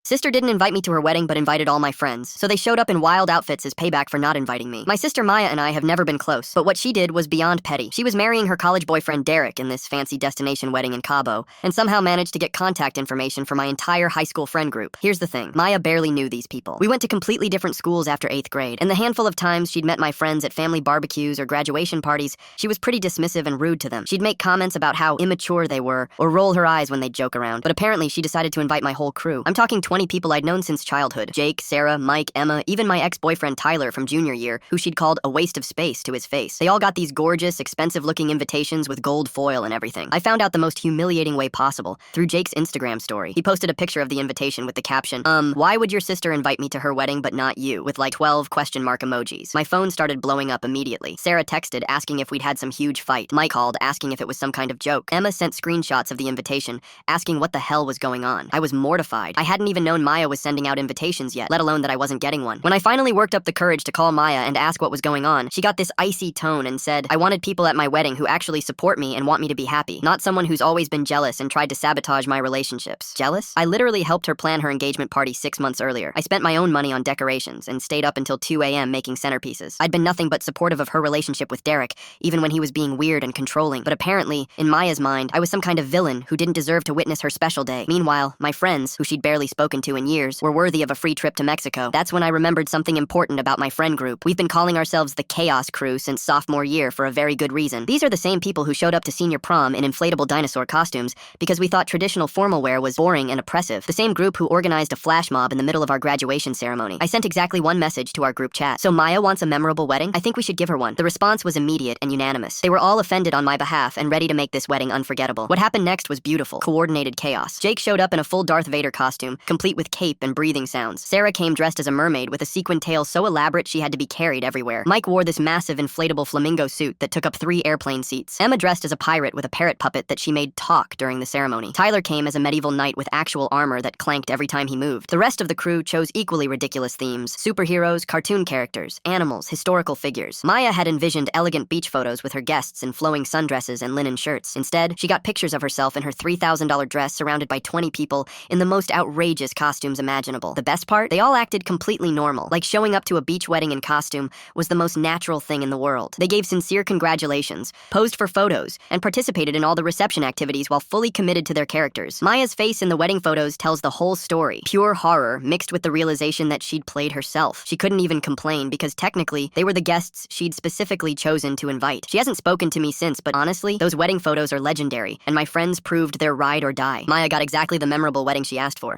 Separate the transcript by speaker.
Speaker 1: Sister didn't invite me to her wedding but invited all my friends, so they showed up in wild outfits as payback for not inviting me. My sister Maya and I have never been close, but what she did was beyond petty. She was marrying her college boyfriend Derek in this fancy destination wedding in Cabo, and somehow managed to get contact information for my entire high school friend group. Here's the thing, Maya barely knew these people. We went to completely different schools after 8th grade, and the handful of times she'd met my friends at family barbecues or graduation parties, she was pretty dismissive and rude to them. She'd make comments about how immature they were, or roll her eyes when they'd joke around, but apparently she decided to invite my whole crew. I'm talking 20 people I'd known since childhood. Jake, Sarah, Mike, Emma, even my ex-boyfriend Tyler from junior year, who she'd called a waste of space to his face. They all got these gorgeous, expensive-looking invitations with gold foil and everything. I found out the most humiliating way possible, through Jake's Instagram story. He posted a picture of the invitation with the caption, why would your sister invite me to her wedding but not you, with like 12 question mark emojis. My phone started blowing up immediately. Sarah texted asking if we'd had some huge fight. Mike called asking if it was some kind of joke. Emma sent screenshots of the invitation, asking what the hell was going on. I was mortified. I hadn't even known Maya was sending out invitations yet, let alone that I wasn't getting one. When I finally worked up the courage to call Maya and ask what was going on, she got this icy tone and said, I wanted people at my wedding who actually support me and want me to be happy, not someone who's always been jealous and tried to sabotage my relationships. Jealous? I literally helped her plan her engagement party 6 months earlier. I spent my own money on decorations and stayed up until 2 a.m. making centerpieces. I'd been nothing but supportive of her relationship with Derek, even when he was being weird and controlling. But apparently, in Maya's mind, I was some kind of villain who didn't deserve to witness her special day. Meanwhile, my friends, who she'd barely spoken to in years, were worthy of a free trip to Mexico. That's when I remembered something important about my friend group. We've been calling ourselves the Chaos Crew since sophomore year for a very good reason. These are the same people who showed up to senior prom in inflatable dinosaur costumes because we thought traditional formal wear was boring and oppressive. The same group who organized a flash mob in the middle of our graduation ceremony. I sent exactly one message to our group chat. So Maya wants a memorable wedding? I think we should give her one. The response was immediate and unanimous. They were all offended on my behalf and ready to make this wedding unforgettable. What happened next was beautiful, coordinated chaos. Jake showed up in a full Darth Vader costume, complete with cape and breathing sounds. Sarah came dressed as a mermaid with a sequin tail so elaborate she had to be carried everywhere. Mike wore this massive inflatable flamingo suit that took up 3 airplane seats. Emma dressed as a pirate with a parrot puppet that she made talk during the ceremony. Tyler came as a medieval knight with actual armor that clanked every time he moved. The rest of the crew chose equally ridiculous themes: superheroes, cartoon characters, animals, historical figures. Maya had envisioned elegant beach photos with her guests in flowing sundresses and linen shirts. Instead, she got pictures of herself in her $3,000 dress surrounded by 20 people in the most outrageous costumes imaginable. The best part? They all acted completely normal, like showing up to a beach wedding in costume was the most natural thing in the world. They gave sincere congratulations, posed for photos, and participated in all the reception activities while fully committed to their characters. Maya's face in the wedding photos tells the whole story. Pure horror mixed with the realization that she'd played herself. She couldn't even complain because technically, they were the guests she'd specifically chosen to invite. She hasn't spoken to me since, but honestly, those wedding photos are legendary, and my friends proved they're ride or die. Maya got exactly the memorable wedding she asked for.